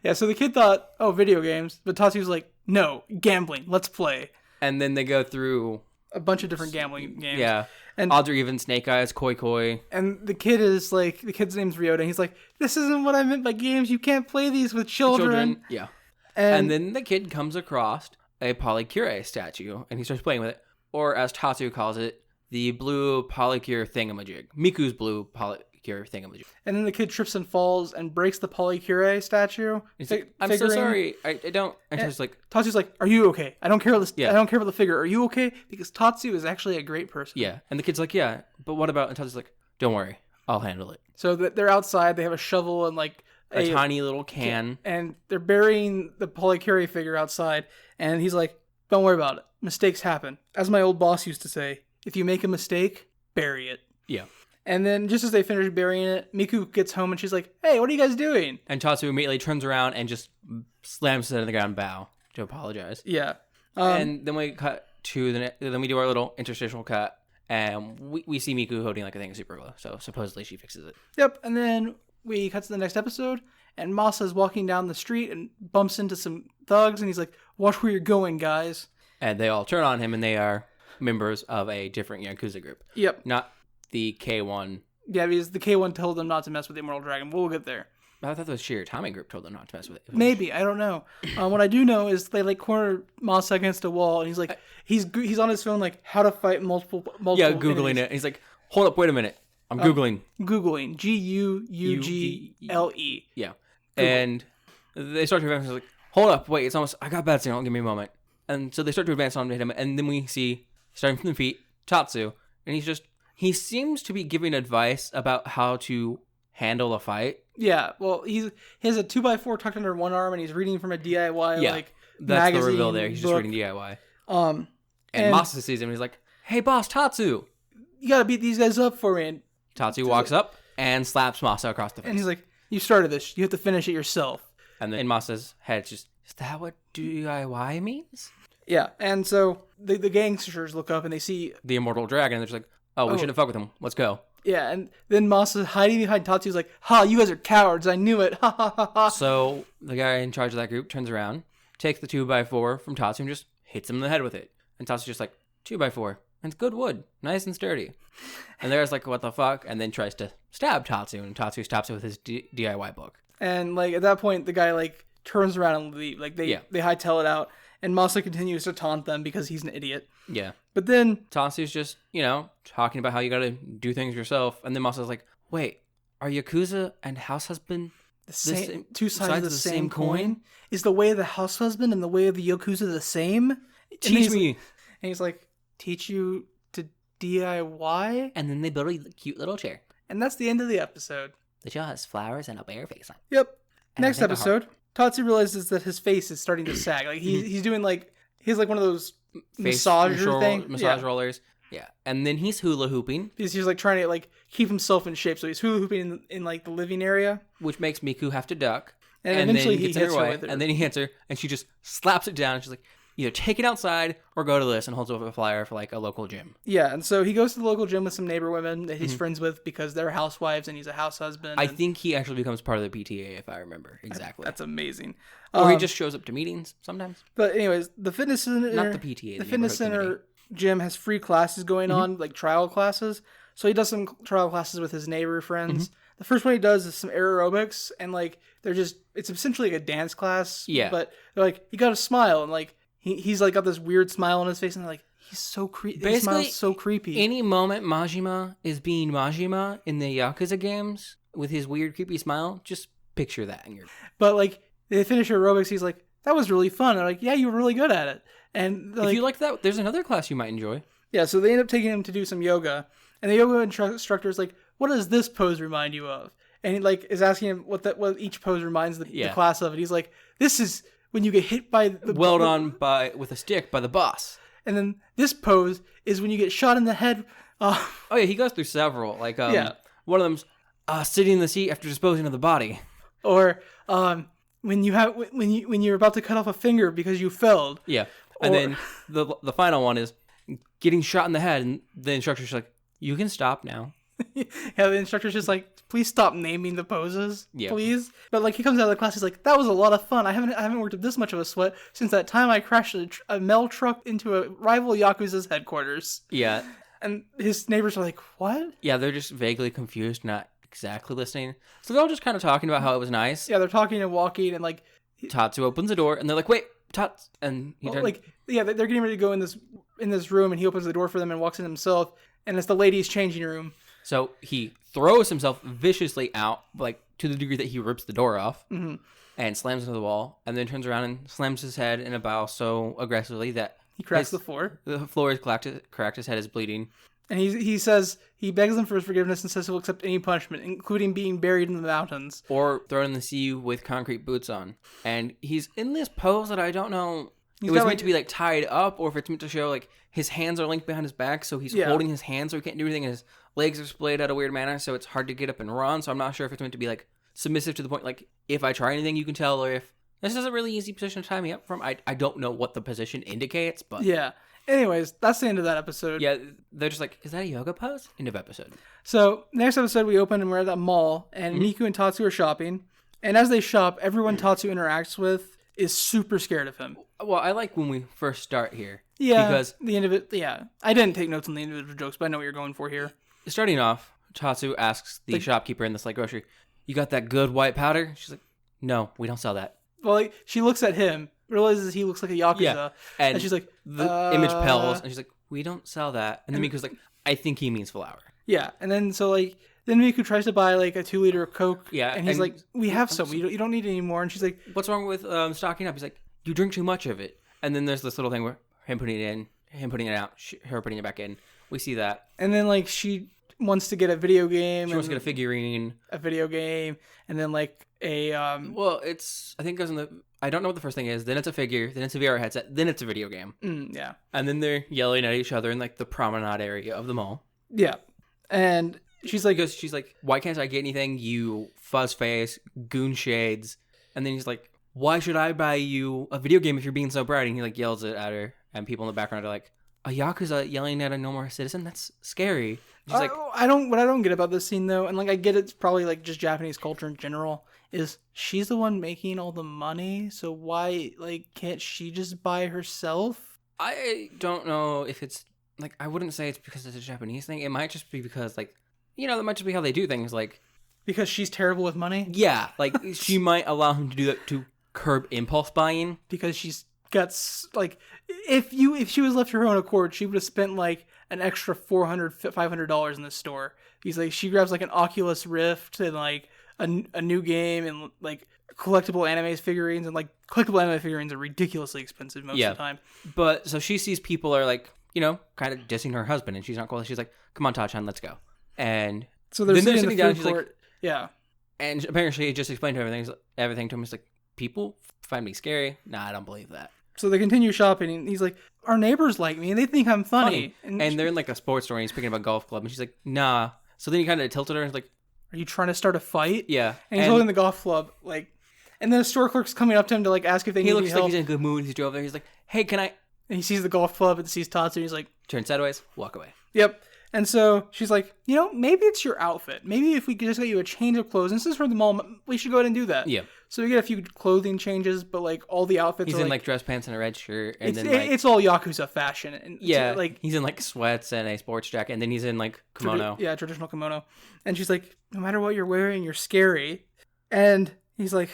Yeah, so the kid thought, oh, video games. But Tatsu's like, no, gambling. Let's play. And then they go through a bunch of different gambling games. Yeah. And odds or evens, Snake Eyes, Koi Koi. And the kid's name's Ryota, and he's like, this isn't what I meant by games. You can't play these with children. Yeah. And then the kid comes across a Polycure statue, and he starts playing with it. Or, as Tatsu calls it, the blue Polycure thingamajig. Miku's blue Polycure thingamajig. And then the kid trips and falls and breaks the Polycure statue. He's like, I'm so sorry. I don't... And Tatsu's like, are you okay? I don't care about the figure. Are you okay? Because Tatsu is actually a great person. Yeah. And the kid's like, yeah, but what about... And Tatsu's like, don't worry. I'll handle it. So they're outside. They have a shovel and like... A tiny little can. And they're burying the Polycure figure outside. And he's like, don't worry about it. Mistakes happen. As my old boss used to say, if you make a mistake, bury it. Yeah. And then just as they finish burying it, Miku gets home and she's like, hey, what are you guys doing? And Tatsu immediately turns around and just slams it on the ground, bow to apologize. Yeah. And then we cut to then we do our little interstitial cut, and we see Miku holding like a thing of super glue. So supposedly she fixes it. Yep. And then we cut to the next episode, and Masa's walking down the street and bumps into some thugs, and he's like, watch where you're going, guys. And they all turn on him, and they are members of a different Yakuza group. Yep. Not the K1. Yeah, because the K1 told them not to mess with the Immortal Dragon. We'll get there. I thought the Shiratami group told them not to mess with it. Maybe, I don't know. What I do know is they like corner Masa against a wall, and he's like, he's on his phone like how to fight multiple. Yeah, googling enemies. He's like, hold up, wait a minute, I'm googling. Googling Guugle. Yeah, Google. And they start to advance. Like, hold up, wait, it's almost. I got bad signal. Give me a moment. And so they start to advance on him, and then we see starting from the feet, Tatsu, and he seems to be giving advice about how to handle a fight. Yeah, well, he has a 2x4 tucked under one arm, and he's reading from a DIY that's magazine. the reveal there. He's just reading DIY. And Masa sees him, and he's like, "Hey, boss, Tatsu, you gotta beat these guys up for me." And Tatsu walks up and slaps Masa across the face. And he's like, "You started this. You have to finish it yourself." And then in Masa's head, just, is that what DIY means? Yeah, and so the gangsters look up and they see the Immortal Dragon, and they're just like, "Oh, we shouldn't fuck with him. Let's go." Yeah, and then Masa hiding behind Tatsu's like, ha, you guys are cowards, I knew it, ha ha ha ha. So the guy in charge of that group turns around, takes the 2x4 from Tatsu and just hits him in the head with it. And Tatsu's just like, 2x4, and it's good wood, nice and sturdy. And there's like, what the fuck? And then tries to stab Tatsu, and Tatsu stops it with his DIY book. And like at that point, the guy like turns around and leaves. Like they hightail it out, and Masa continues to taunt them because he's an idiot. Yeah. But then Tatsu's just, talking about how you gotta do things yourself. And then Masa's like, wait, are Yakuza and Househusband the same, two sides of the same coin? Is the way of the Househusband and the way of the Yakuza the same? Teach me. And he's like, teach you to DIY? And then they build a cute little chair. And that's the end of the episode. The chair has flowers and a bear face on it. Yep. And next episode, Tatsu realizes that his face is starting to sag. Like he's doing like, he's like one of those massage rollers. Yeah. And then he's hula hooping. He's like trying to like keep himself in shape. So he's hula hooping in like the living area. Which makes Miku have to duck. And eventually he hits her with it. And then he hits her and she just slaps it down. And she's like, either take it outside or go to this, and holds up a flyer for like a local gym. Yeah. And so he goes to the local gym with some neighbor women that he's friends with because they're housewives and he's a house husband. I think he actually becomes part of the PTA if I remember exactly. That's amazing. Or he just shows up to meetings sometimes. But anyways, the fitness center, not the PTA, the fitness center gym has free classes going on, like trial classes. So he does some trial classes with his neighbor friends. The first one he does is some aerobics, and like it's essentially like a dance class. Yeah. But they're like, you got to smile, and like he's like got this weird smile on his face, and they're like, he's so creepy. His smile's so creepy. Any moment Majima is being Majima in the Yakuza games with his weird creepy smile, just picture that in your. But like they finish aerobics, he's like, that was really fun. They're like, yeah, you were really good at it. And if you like that, there's another class you might enjoy. Yeah, so they end up taking him to do some yoga, and the yoga instructor is like, what does this pose remind you of? And he like is asking him what each pose reminds the class of, and he's like, this is when you get hit by the with a stick by the boss. And then this pose is when you get shot in the head. Oh yeah, he goes through several. Like one of them's sitting in the seat after disposing of the body, or when you're about to cut off a finger because you failed. Yeah, and then the final one is getting shot in the head, and the instructor's like, "You can stop now." Yeah, the instructor's just like, please stop naming the poses, please. But like he comes out of the class, he's like, that was a lot of fun. I haven't worked up this much of a sweat since that time I crashed a mail truck into a rival Yakuza's headquarters. Yeah. And his neighbors are like, what? Yeah, they're just vaguely confused, not exactly listening. So they're all just kind of talking about how it was nice. Yeah, they're talking and walking, and like Tatsu opens the door, and they're like, wait, Tats, and he turns. They're getting ready to go in this room, and he opens the door for them and walks in himself, and it's the ladies' changing room. So he throws himself viciously out, like to the degree that he rips the door off, and slams into the wall, and then turns around and slams his head in a bow so aggressively that he cracks the floor. The floor is cracked. His head is bleeding. And he says he begs them for his forgiveness and says he'll accept any punishment, including being buried in the mountains or thrown in the sea with concrete boots on. And he's in this pose that I don't know. it was meant to be like tied up, or if it's meant to show like his hands are linked behind his back, so he's holding his hands so he can't do anything, and his legs are splayed out a weird manner, so it's hard to get up and run. So I'm not sure if it's meant to be like submissive to the point like if I try anything you can tell, or if this is a really easy position to tie me up from. I don't know what the position indicates, but yeah. Anyways, that's the end of that episode. Yeah, they're just like, is that a yoga pose? End of episode. So next episode we open and we're at that mall, and Miku and Tatsu are shopping, and as they shop, everyone Tatsu interacts with is super scared of him. Well, I like when we first start here. Yeah, because the end of it. Yeah, I didn't take notes on the individual jokes, but I know what you're going for here. Starting off, Tatsu asks the shopkeeper in this like grocery, "You got that good white powder?" She's like, "No, we don't sell that." Well, like, she looks at him, realizes he looks like a Yakuza, and she's like, the image pales, and she's like, "We don't sell that." And then Miku's like, "I think he means flour." Yeah, and then then Miku tries to buy like a 2-liter of Coke. Yeah, and he's like, "We have some. You don't need it anymore." And she's like, "What's wrong with stocking up?" He's like, "You drink too much of it." And then there's this little thing where him putting it in, him putting it out, her putting it back in. We see that. And then like she wants to get a video game. She wants to get a figurine. A video game, and then like a Well, I think it goes in the. I don't know what the first thing is. Then it's a figure. Then it's a VR headset. Then it's a video game. Yeah. And then they're yelling at each other in like the promenade area of the mall. Yeah. And she's like, "Why can't I get anything? You fuzz face, goon shades." And then he's like, "Why should I buy you a video game if you're being so bright?" And he like yells it at her, and people in the background are like, "A Yakuza yelling at a normal citizen? That's scary." She's like, what I don't get about this scene though, and like I get it's probably like just Japanese culture in general, is she's the one making all the money, so why like can't she just buy herself? I don't know if it's like, I wouldn't say it's because it's a Japanese thing. It might just be because like, that might just be how they do things. Like, because she's terrible with money. Yeah, like she might allow him to do that to curb impulse buying, because she's got like if she was left to her own accord, she would have spent like an extra $400-$500 in the store. He's like, she grabs like an Oculus Rift and like a new game and like collectible anime figurines, and like collectible anime figurines are ridiculously expensive most of the time. But so she sees people are like, kind of dissing her husband, and she's not cool. She's like, "Come on, Tachan, let's go." And so they're sitting down. She's like, "Yeah." And apparently, he just explained everything to him. He's like, "People find me scary. Nah, I don't believe that." So they continue shopping, and he's like, "Our neighbors like me, and they think I'm funny." And they're in like a sports store, and he's picking up a golf club, and she's like, "Nah." So then he kind of tilted her and was like, "Are you trying to start a fight?" Yeah. And he's holding the golf club, like, and then the store clerk's coming up to him to like ask if they need help. He looks like he's in a good mood. He drove there. He's like, "Hey, can I?" And he sees the golf club and sees Tatsu, and he's like, turn sideways, walk away. Yep. And so she's like, maybe it's your outfit. Maybe if we could just get you a change of clothes, and since we're at the mall, we should go ahead and do that. Yeah. So we get a few clothing changes, but like all the outfits he's are in like dress pants and a red shirt, and it's all Yakuza fashion. And like he's in like sweats and a sports jacket, and then he's in like kimono. Traditional kimono. And she's like, no matter what you're wearing, you're scary. And he's like,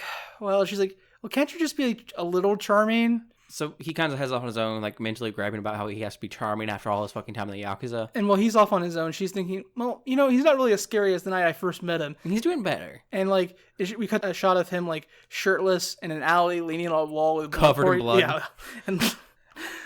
she's like, well, can't you just be like a little charming? So he kind of heads off on his own, like mentally grabbing about how he has to be charming after all his fucking time in the Yakuza. And while he's off on his own, she's thinking, well, he's not really as scary as the night I first met him. And he's doing better. And like, we cut a shot of him like shirtless in an alley, leaning on a wall with covered in blood. Yeah.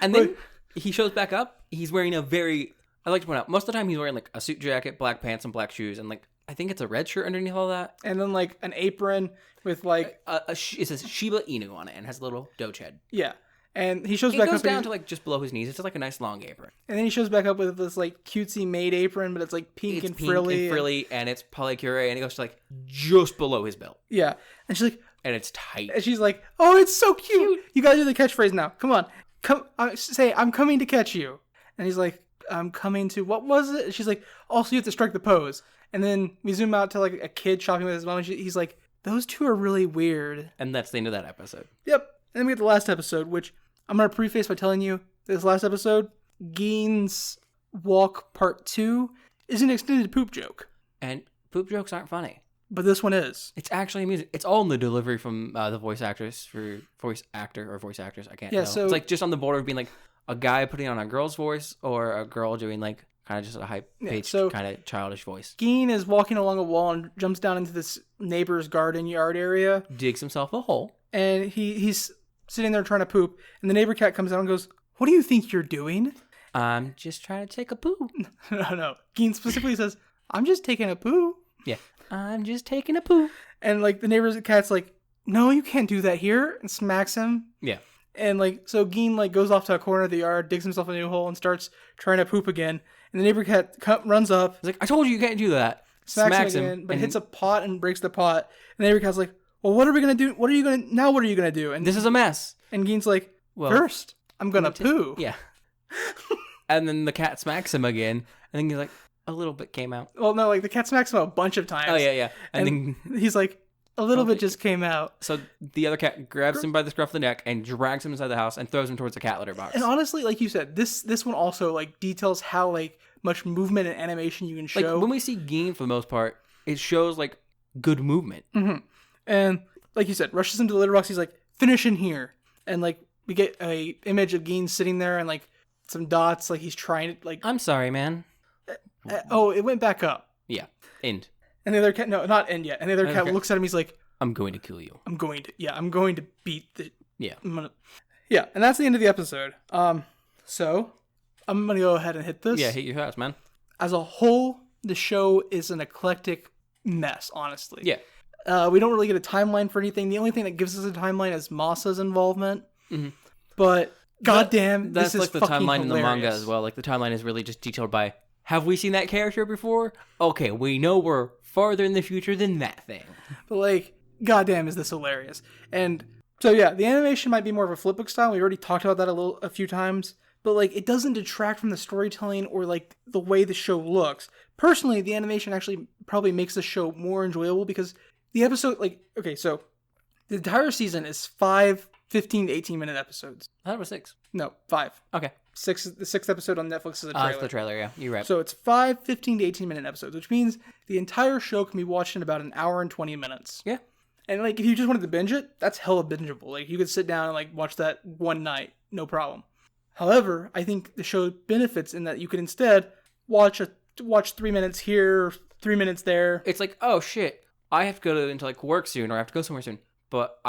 And then he shows back up. He's wearing I like to point out, most of the time he's wearing like a suit jacket, black pants, and black shoes, and like I think it's a red shirt underneath all that. And then like an apron with like it says Shiba Inu on it and has a little doge head. Yeah. And he shows back up. It goes down to like just below his knees. It's just like a nice long apron. And then he shows back up with this like cutesy maid apron, but it's like pink and frilly. And it's polycure, and it goes to like just below his belt. Yeah. And she's like, and it's tight. And she's like, oh, it's so cute. You gotta do the catchphrase now. Come on. Say, I'm coming to catch you. And he's like, I'm coming to, what was it? And she's like, also you have to strike the pose. And then we zoom out to like a kid shopping with his mom, and he's like, those two are really weird. And that's the end of that episode. Yep. And then we get the last episode, which I'm going to preface by telling you this last episode, Gein's Walk Part 2, is an extended poop joke. And poop jokes aren't funny. But this one is. It's actually amusing. It's all in the delivery from the voice actor, I can't know. So it's like just on the border of being like a guy putting on a girl's voice or a girl doing like kind of just a high-pitched kind of childish voice. Gein is walking along a wall and jumps down into this neighbor's garden yard area. Digs himself a hole. And he's sitting there trying to poop. And the neighbor cat comes out and goes, what do you think you're doing? I'm just trying to take a poo. No. Gein specifically says, I'm just taking a poo. Yeah. I'm just taking a poo. And like the neighbor's cat's like, no, you can't do that here. And smacks him. Yeah. And, like, so Geen, like, goes off to a corner of the yard, digs himself a new hole, and starts trying to poop again. And the neighbor cat runs up. He's like, I told you can't do that. Smacks him again, but hits a pot and breaks the pot. And the neighbor cat's like, well, what are we going to do? What are you going to do? And this is a mess. And Geen's like, well, first, I'm going to poo. Yeah. And then the cat smacks him again. And then he's like, a little bit came out. Well, no, like, the cat smacks him a bunch of times. Oh, yeah. And then he's like, a little bit just came out. So the other cat grabs him by the scruff of the neck and drags him inside the house and throws him towards the cat litter box. And honestly, like you said, this one also, like, details how, like, much movement and animation you can show. Like, when we see Geen, for the most part, it shows, like, good movement. Mm-hmm. And, like you said, rushes him to the litter box. He's like, finish in here. And, like, we get a image of Geen sitting there and, like, some dots. Like, he's trying to, like... I'm sorry, man. It went back up. Yeah. End. And the other cat... No, not end yet. And the other cat looks at him. He's like... I'm going to kill you. I'm going to beat the... Yeah. Yeah, and that's the end of the episode. So, I'm going to go ahead and hit this. Yeah, hit your house, man. As a whole, the show is an eclectic mess, honestly. Yeah. We don't really get a timeline for anything. The only thing that gives us a timeline is Masa's involvement. Mm-hmm. But, goddamn, this is like the fucking timeline hilarious. In the manga as well. Like, the timeline is really just detailed by, have we seen that character before? Okay, we know we're farther in the future than that thing. But, like, goddamn, is this hilarious. And so, yeah, the animation might be more of a flipbook style. We already talked about that a few times. But, like, it doesn't detract from the storytelling or, like, the way the show looks. Personally, the animation actually probably makes the show more enjoyable because the episode, like, okay, so the entire season is 5 15 to 18-minute episodes. I thought it was 6. No, 5. Okay. The sixth episode on Netflix is a trailer. It's the trailer, yeah. You're right. So it's 5 15 to 18-minute episodes, which means the entire show can be watched in about an hour and 20 minutes. Yeah. And, like, if you just wanted to binge it, that's hella bingeable. Like, you could sit down and, like, watch that one night, no problem. However, I think the show benefits in that you could instead watch 3 minutes here, 3 minutes there. It's like, oh shit, I have to go into like work soon, or I have to go somewhere soon. But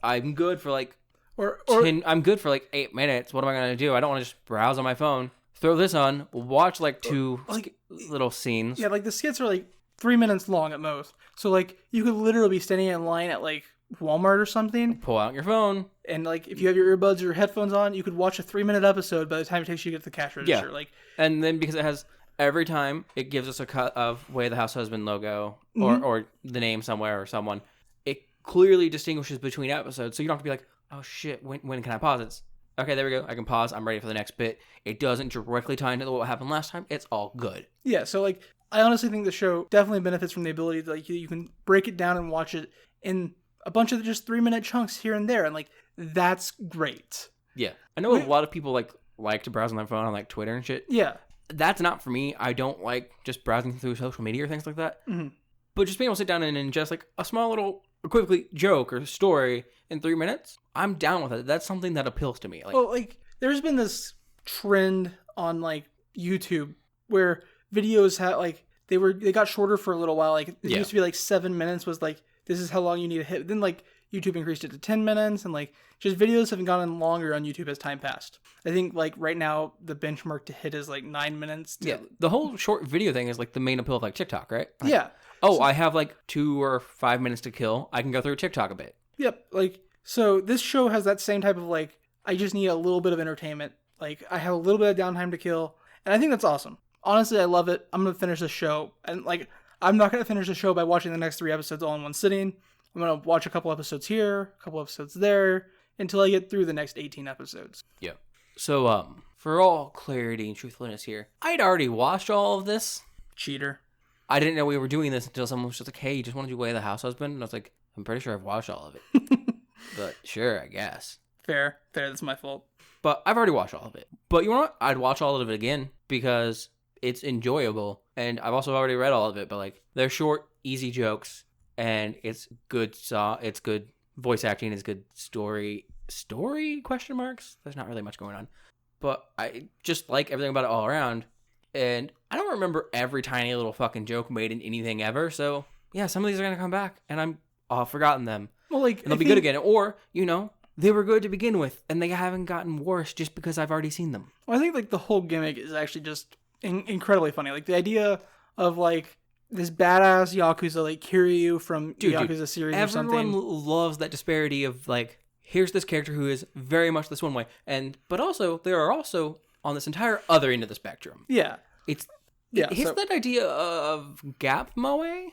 I'm good for like I'm good for like 8 minutes. What am I gonna do? I don't want to just browse on my phone. Throw this on, watch like two little scenes. Yeah, like the skits are like 3 minutes long at most. So like you could literally be standing in line at like Walmart or something. Pull out your phone. And, like, if you have your earbuds or your headphones on, you could watch a 3-minute episode by the time it takes you to get to the cash register. Yeah. Like, and then because it has, every time it gives us a cut of Way the Househusband logo or the name somewhere or someone, it clearly distinguishes between episodes. So you don't have to be like, oh, shit, when can I pause it? Okay, there we go. I can pause. I'm ready for the next bit. It doesn't directly tie into what happened last time. It's all good. Yeah, so, like, I honestly think the show definitely benefits from the ability to, like, you can break it down and watch it in a bunch of just 3-minute chunks here and there. And, like, that's great. Yeah. I know a lot of people like to browse on their phone on like Twitter and shit. Yeah. That's not for me. I don't like just browsing through social media or things like that. Mm-hmm. But just being able to sit down and ingest like a small little quickly joke or story in 3 minutes, I'm down with it. That's something that appeals to me. Like, well, like there's been this trend on like YouTube where videos had like they got shorter for a little while. Like it used to be like 7 minutes was like this is how long you need to hit. Then like YouTube increased it to 10 minutes, and like just videos have gotten longer on YouTube as time passed. I think like right now the benchmark to hit is like 9 minutes. Yeah, the whole short video thing is like the main appeal of like TikTok, right? Like, yeah. Oh, so, I have like 2 or 5 minutes to kill. I can go through TikTok a bit. Yep. Like so, this show has that same type of like I just need a little bit of entertainment. Like I have a little bit of downtime to kill, and I think that's awesome. Honestly, I love it. I'm gonna finish the show, and like I'm not gonna finish the show by watching the next 3 episodes all in one sitting. I'm going to watch a couple episodes here, a couple episodes there, until I get through the next 18 episodes. Yeah. So, for all clarity and truthfulness here, I'd already watched all of this. Cheater. I didn't know we were doing this until someone was just like, hey, you just want to do Way of the Househusband? And I was like, I'm pretty sure I've watched all of it. But sure, I guess. Fair. That's my fault. But I've already watched all of it. But you know what? I'd watch all of it again because it's enjoyable. And I've also already read all of it, but like, they're short, easy jokes. And it's good it's good voice acting, it's good story question marks. There's not really much going on. But I just like everything about it all around. And I don't remember every tiny little fucking joke made in anything ever. So yeah, some of these are gonna come back and I've forgotten them. Well, like and they'll be good again. Or, you know, they were good to begin with and they haven't gotten worse just because I've already seen them. Well, I think like the whole gimmick is actually just incredibly funny. Like the idea of like this badass Yakuza like Kiryu from Yakuza series or something. Everyone loves that disparity of like here's this character who is very much this one way, but also there are also on this entire other end of the spectrum. Yeah. It's that idea of gap moe, right?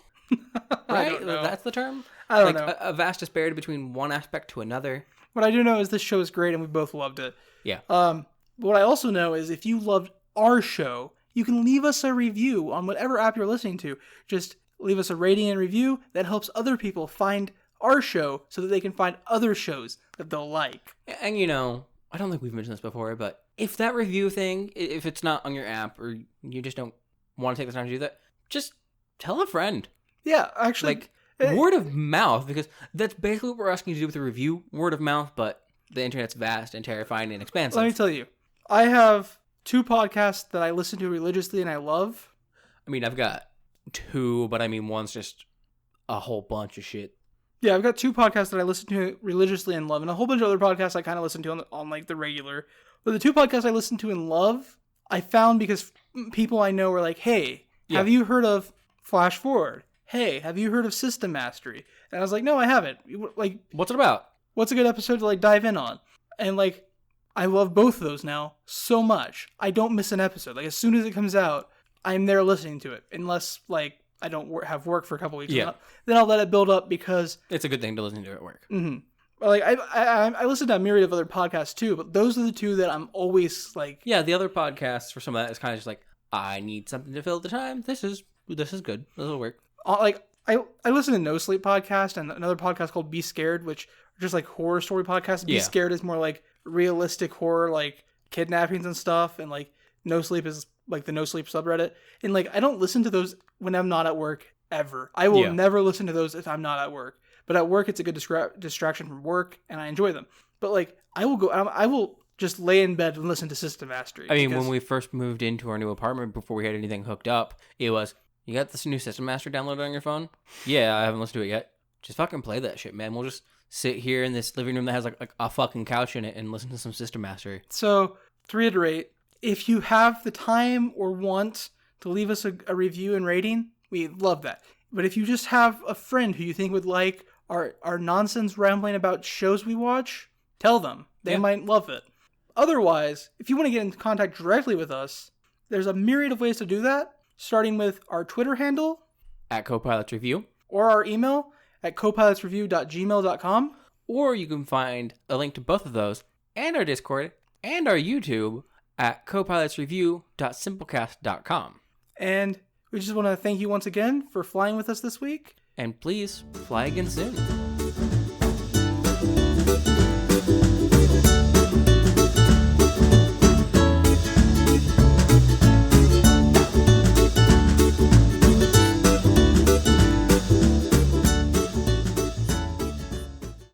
I don't know. That's the term. I don't know. A vast disparity between one aspect to another. What I do know is this show is great, and we both loved it. Yeah. What I also know is if you loved our show, you can leave us a review on whatever app you're listening to. Just leave us a rating and review that helps other people find our show so that they can find other shows that they'll like. And I don't think we've mentioned this before, but if that review thing, if it's not on your app or you just don't want to take the time to do that, just tell a friend. Yeah, actually. Word of mouth, because that's basically what we're asking you to do with a review. Word of mouth, but the internet's vast and terrifying and expansive. Let me tell you, I have 2 podcasts that I listen to religiously and I love. I mean, I've got 2, but I mean, one's just a whole bunch of shit. Yeah, I've got 2 podcasts that I listen to religiously and love, and a whole bunch of other podcasts I kind of listen to on like the regular. But the 2 podcasts I listen to and love, I found because people I know were like, "Hey, have you heard of Flash Forward? Hey, have you heard of System Mastery?" And I was like, "No, I haven't. Like, what's it about? What's a good episode to like dive in on?" And like, I love both of those now so much. I don't miss an episode. Like, as soon as it comes out, I'm there listening to it, unless like I don't have work for a couple weeks. Yeah. Then I'll let it build up because it's a good thing to listen to at work. Mm-hmm. Like I listen to a myriad of other podcasts too, but those are the 2 that I'm always like. Yeah, the other podcasts for some of that is kind of just like, I need something to fill the time. This is good. This will work. Like I listen to No Sleep podcast and another podcast called Be Scared, which are just like horror story podcasts. Be Scared is more like realistic horror, like kidnappings and stuff, and like No Sleep is like the No Sleep subreddit. And like I don't listen to those when I'm not at work ever. I will never listen to those if I'm not at work. But at work, it's a good distraction from work, and I enjoy them. But like I will just lay in bed and listen to System Mastery. I mean, when we first moved into our new apartment, before we had anything hooked up, it was, you got this new System Mastery downloaded on your phone? Yeah, I haven't listened to it yet. Just fucking play that shit, man. We'll just sit here in this living room that has like a fucking couch in it and listen to some System Mastery. So, to reiterate, if you have the time or want to leave us a review and rating, we love that. But if you just have a friend who you think would like our nonsense rambling about shows we watch, tell them. They might love it. Otherwise, if you want to get in contact directly with us, there's a myriad of ways to do that, starting with our Twitter handle at Copilots Review, or our email at copilotsreview.gmail.com. Or you can find a link to both of those and our Discord and our YouTube at copilotsreview.simplecast.com. And we just want to thank you once again for flying with us this week. And please fly again soon.